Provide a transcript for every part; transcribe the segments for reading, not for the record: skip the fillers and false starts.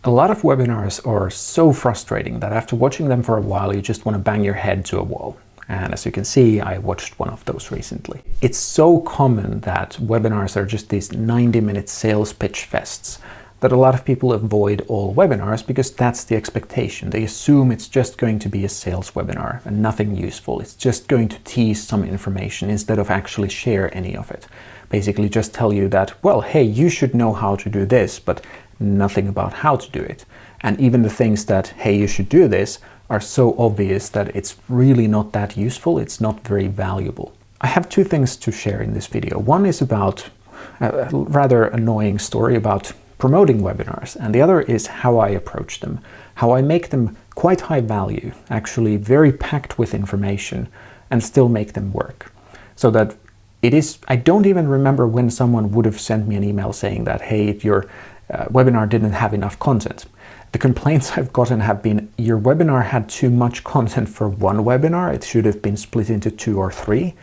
A lot of webinars are so frustrating that after watching them for a while, you just want to bang your head to a wall. And as you can see, I watched one of those recently. It's so common that webinars are just these 90-minute sales pitch fests that a lot of people avoid all webinars because that's the expectation. They assume it's just going to be a sales webinar and nothing useful. It's just going to tease some information instead of actually share any of it. Basically just tell you that, well, hey, you should know how to do this, but nothing about how to do it. And even the things that, hey, you should do this, are so obvious that it's really not that useful. It's not very valuable. I have two things to share in this video. One is about a rather annoying story about promoting webinars, and the other is how I approach them, how I make them quite high value, actually very packed with information, and still make them work. So that it is, I don't even remember when someone would have sent me an email saying that, hey, your webinar didn't have enough content. The complaints I've gotten have been, your webinar had too much content for one webinar. It should have been split into 2 or 3,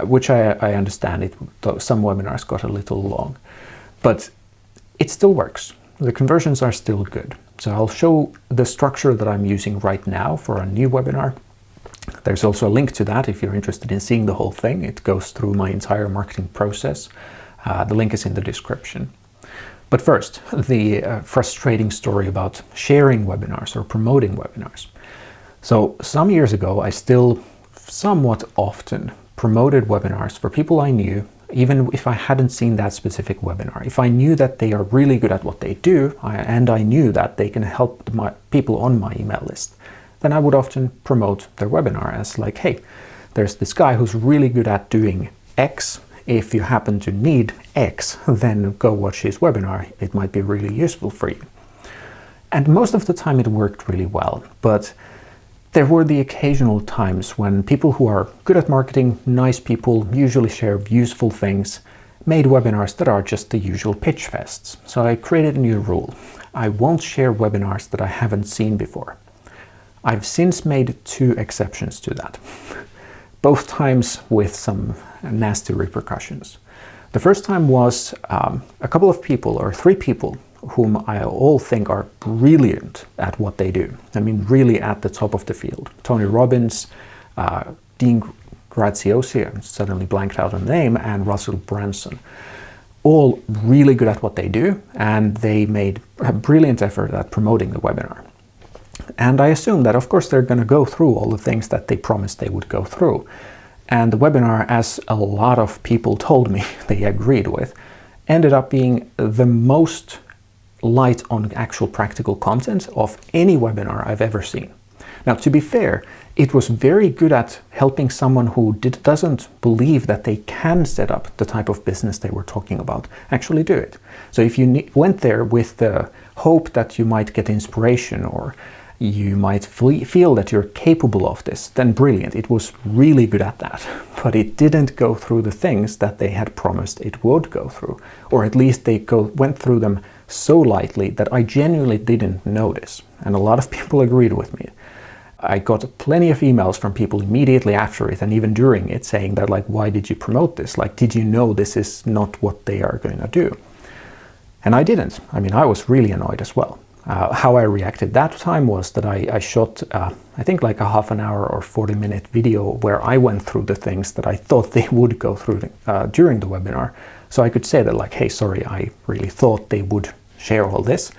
which I understand. Some webinars got a little long, but it still works. The conversions are still good. So I'll show the structure that I'm using right now for a new webinar. There's also a link to that if you're interested in seeing the whole thing. It goes through my entire marketing process. The link is in the description. But first, the frustrating story about sharing webinars or promoting webinars. So some years ago, I still somewhat often promoted webinars for people I knew, even if I hadn't seen that specific webinar. If I knew that they are really good at what they do, and I knew that they can help people on my email list, then I would often promote their webinar as like, hey, there's this guy who's really good at doing X. If you happen to need X, then go watch his webinar. It might be really useful for you. And most of the time it worked really well, but there were the occasional times when people who are good at marketing, nice people, usually share useful things, made webinars that are just the usual pitch fests. So I created a new rule. I won't share webinars that I haven't seen before. I've since made 2 exceptions to that. Both times with some nasty repercussions. The first time was a couple of people, or 3 people, whom I all think are brilliant at what they do. I mean, really at the top of the field. Tony Robbins, Dean Graziosi, I suddenly blanked out on the name, and Russell Brunson. All really good at what they do, and they made a brilliant effort at promoting the webinar. And I assume that, of course, they're going to go through all the things that they promised they would go through. And the webinar, as a lot of people told me they agreed with, ended up being the most light on actual practical content of any webinar I've ever seen. Now, to be fair, it was very good at helping someone who doesn't believe that they can set up the type of business they were talking about actually do it. So if you went there with the hope that you might get inspiration or you might feel that you're capable of this, then brilliant. It was really good at that. But it didn't go through the things that they had promised it would go through. Or at least they went through them so lightly that I genuinely didn't notice. And a lot of people agreed with me. I got plenty of emails from people immediately after it and even during it saying that, like, why did you promote this? Like, did you know this is not what they are going to do? And I didn't. I mean, I was really annoyed as well. How I reacted that time was that I shot, I think like a half an hour or 40-minute video where I went through the things that I thought they would go through during the webinar. So I could say that, like, hey, sorry, I really thought they would share all this.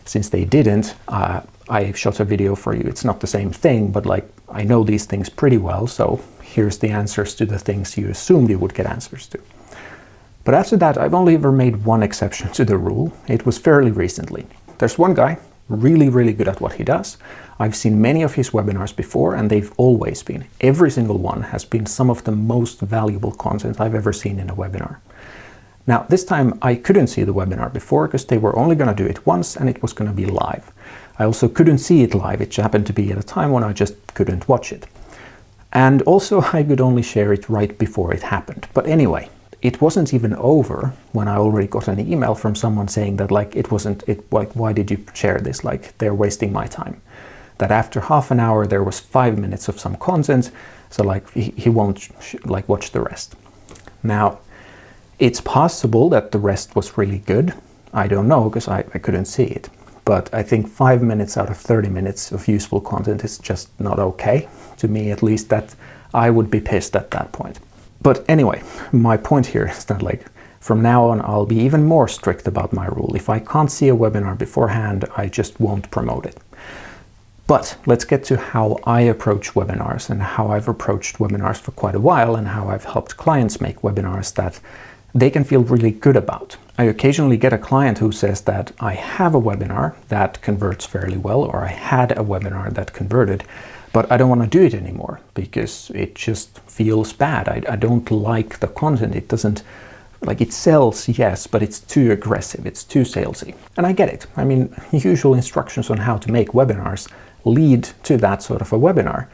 Since they didn't, I shot a video for you. It's not the same thing, but like, I know these things pretty well. So here's the answers to the things you assumed you would get answers to. But after that, I've only ever made one exception to the rule. It was fairly recently. There's one guy really, really good at what he does. I've seen many of his webinars before, and they've always been, every single one has been some of the most valuable content I've ever seen in a webinar. Now, this time I couldn't see the webinar before because they were only going to do it once and it was going to be live. I also couldn't see it live. It happened to be at a time when I just couldn't watch it. And also I could only share it right before it happened. But anyway, it wasn't even over when I already got an email from someone saying that, like, like, why did you share this? Like, they're wasting my time. That after half an hour, there was 5 minutes of some content. So like, he won't like watch the rest. Now, it's possible that the rest was really good. I don't know because I couldn't see it. but I think 5 minutes out of 30 minutes of useful content is just not okay. To me, at least, that I would be pissed at that point. But anyway, my point here is that like from now on, I'll be even more strict about my rule. If I can't see a webinar beforehand, I just won't promote it. But let's get to how I approach webinars and how I've approached webinars for quite a while and how I've helped clients make webinars that they can feel really good about. I occasionally get a client who says that I have a webinar that converts fairly well, or I had a webinar that converted, but I don't want to do it anymore because it just feels bad. I don't like the content. It doesn't, like, it sells, yes, but it's too aggressive. It's too salesy. And I get it. I mean, usual instructions on how to make webinars lead to that sort of a webinar,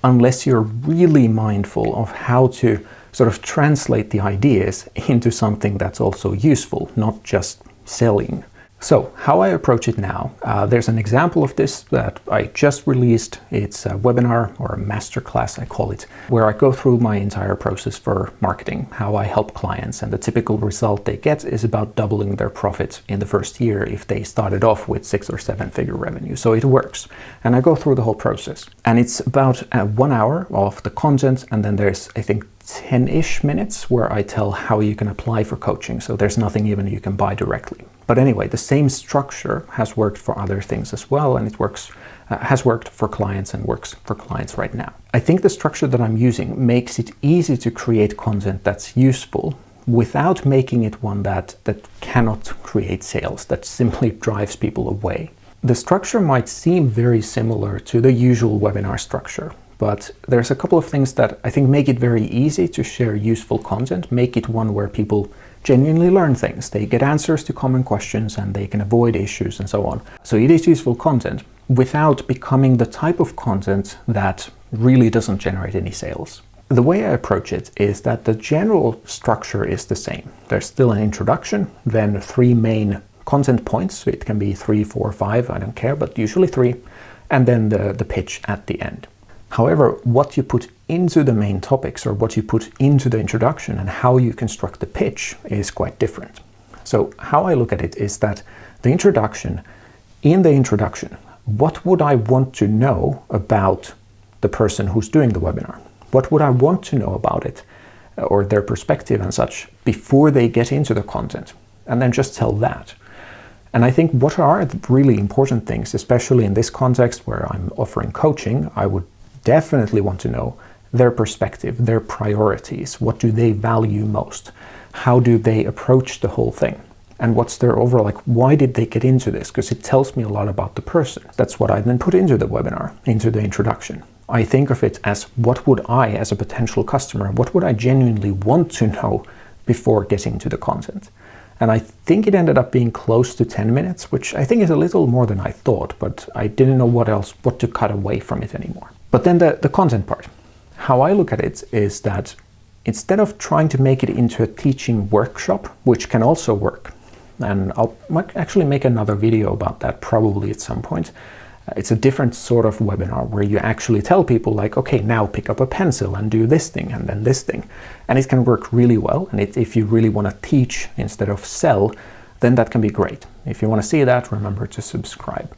unless you're really mindful of how to sort of translate the ideas into something that's also useful, not just selling. So how I approach it now, there's an example of this that I just released. It's a webinar, or a masterclass I call it, where I go through my entire process for marketing, how I help clients, and the typical result they get is about doubling their profit in the first year if they started off with 6 or 7 figure revenue. So it works. And I go through the whole process. And it's about 1 hour of the content, and then there's, I think, 10-ish minutes where I tell how you can apply for coaching. So there's nothing even you can buy directly. But anyway, the same structure has worked for other things as well, and it works, has worked for clients and works for clients right now. I think the structure that I'm using makes it easy to create content that's useful without making it one that cannot create sales, that simply drives people away. The structure might seem very similar to the usual webinar structure, but there's a couple of things that I think make it very easy to share useful content, make it one where people genuinely learn things. They get answers to common questions and they can avoid issues and so on. So it is useful content without becoming the type of content that really doesn't generate any sales. The way I approach it is that the general structure is the same. There's still an introduction, then 3 main content points. So it can be 3, 4, 5, I don't care, but usually 3, and then the pitch at the end. However, what you put into the main topics, or what you put into the introduction, and how you construct the pitch is quite different. So how I look at it is that the introduction, in the introduction, what would I want to know about the person who's doing the webinar? What would I want to know about it, or their perspective and such, before they get into the content? And then just tell that. And I think what are the really important things, especially in this context where I'm offering coaching, I would definitely want to know their perspective, their priorities. What do they value most? How do they approach the whole thing? And what's their overall, like, why did they get into this? Because it tells me a lot about the person. That's what I then put into the webinar, into the introduction. I think of it as, what would I, as a potential customer, what would I genuinely want to know before getting to the content? And I think it ended up being close to 10 minutes, which I think is a little more than I thought, but I didn't know what to cut away from it anymore. But then the content part. How I look at it is that instead of trying to make it into a teaching workshop, which can also work, and I'll actually make another video about that probably at some point. It's a different sort of webinar where you actually tell people, like, okay, now pick up a pencil and do this thing and then this thing. And it can work really well. And if you really want to teach instead of sell, then that can be great. If you want to see that, remember to subscribe.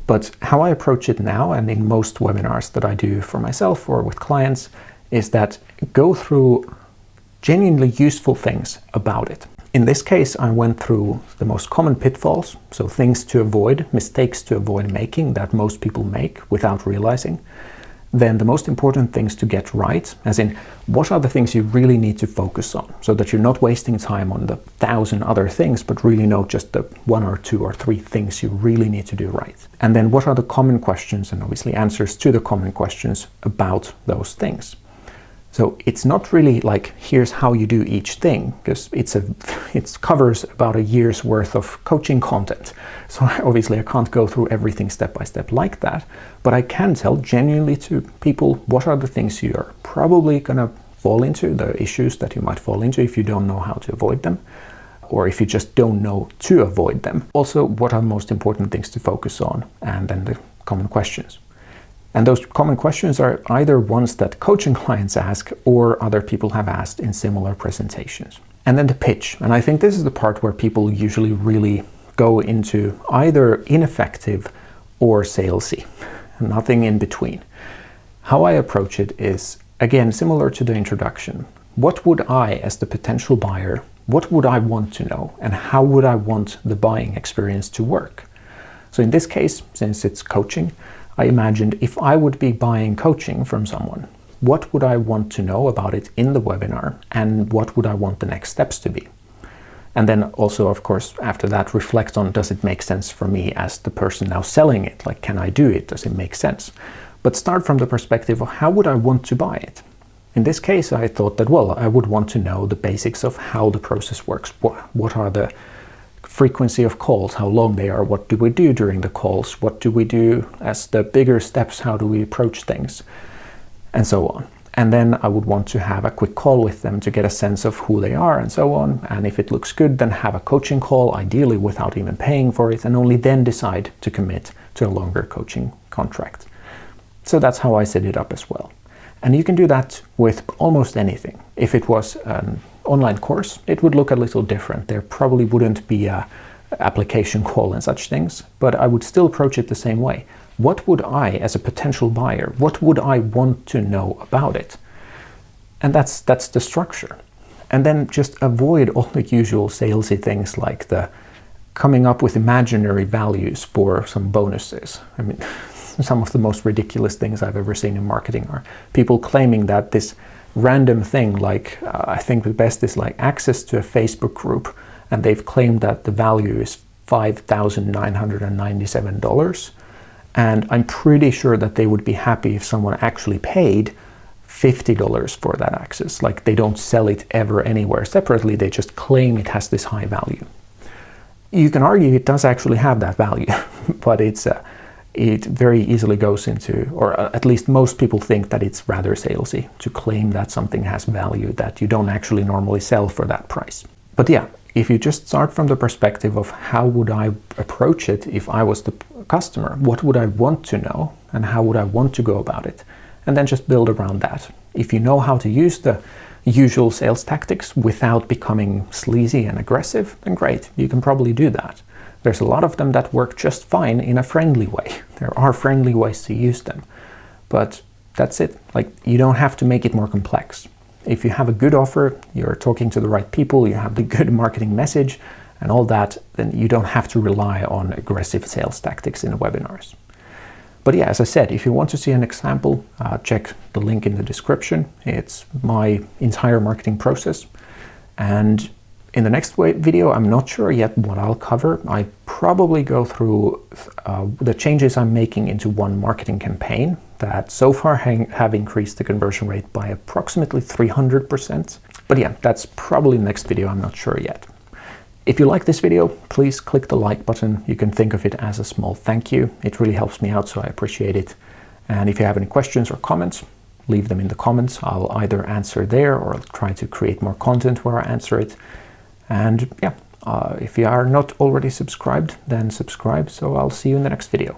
But how I approach it now, and in most webinars that I do for myself or with clients, is that go through genuinely useful things about it. In this case, I went through the most common pitfalls, so things to avoid, mistakes to avoid making that most people make without realizing. Then the most important things to get right, as in what are the things you really need to focus on, so that you're not wasting time on the 1,000 other things, but really know just the 1 or 2 or 3 things you really need to do right. And then what are the common questions, and obviously answers to the common questions about those things. So it's not really like, here's how you do each thing, because it covers about a year's worth of coaching content. So obviously I can't go through everything step by step like that, but I can tell genuinely to people what are the things you are probably going to fall into, the issues that you might fall into if you don't know how to avoid them, or if you just don't know to avoid them. Also, what are the most important things to focus on, and then the common questions. And those common questions are either ones that coaching clients ask or other people have asked in similar presentations. And then the pitch. And I think this is the part where people usually really go into either ineffective or salesy, nothing in between. How I approach it is, again, similar to the introduction. What would I, as the potential buyer, what would I want to know, and how would I want the buying experience to work? So in this case, since it's coaching, I imagined if I would be buying coaching from someone, what would I want to know about it in the webinar, and what would I want the next steps to be? And then also, of course, after that, reflect on, does it make sense for me as the person now selling it? Like, can I do it? Does it make sense? But start from the perspective of how would I want to buy it? In this case, I thought that, well, I would want to know the basics of how the process works. What are the frequency of calls, how long they are, what do we do during the calls, what do we do as the bigger steps, how do we approach things, and so on. And then I would want to have a quick call with them to get a sense of who they are and so on. And if it looks good, then have a coaching call, ideally without even paying for it, and only then decide to commit to a longer coaching contract. So that's how I set it up as well. And you can do that with almost anything. If it was an online course, it would look a little different. There probably wouldn't be a application call and such things, but I would still approach it the same way. What would I, as a potential buyer, what would I want to know about it? And that's the structure. And then just avoid all the usual salesy things like the coming up with imaginary values for some bonuses. I mean, some of the most ridiculous things I've ever seen in marketing are people claiming that this random thing, like I think the best is like access to a Facebook group, and they've claimed that the value is $5,997. And I'm pretty sure that they would be happy if someone actually paid $50 for that access. Like, they don't sell it ever anywhere separately, they just claim it has this high value. You can argue it does actually have that value, but it very easily goes into, or at least most people think that it's rather salesy to claim that something has value that you don't actually normally sell for that price. But yeah, if you just start from the perspective of how would I approach it if I was the customer, what would I want to know and how would I want to go about it, and then just build around that. If you know how to use the usual sales tactics without becoming sleazy and aggressive, then great, you can probably do that. There's a lot of them that work just fine in a friendly way. There are friendly ways to use them, but that's it. Like, you don't have to make it more complex. If you have a good offer, you're talking to the right people, you have the good marketing message and all that, then you don't have to rely on aggressive sales tactics in the webinars. But yeah, as I said, if you want to see an example, check the link in the description. It's my entire marketing process. And in the next video, I'm not sure yet what I'll cover. I probably go through the changes I'm making into one marketing campaign that so far have increased the conversion rate by approximately 300%. But yeah, that's probably the next video, I'm not sure yet. If you like this video, please click the like button. You can think of it as a small thank you. It really helps me out, so I appreciate it. And if you have any questions or comments, leave them in the comments. I'll either answer there or I'll try to create more content where I answer it. And yeah, if you are not already subscribed, then subscribe. So I'll see you in the next video.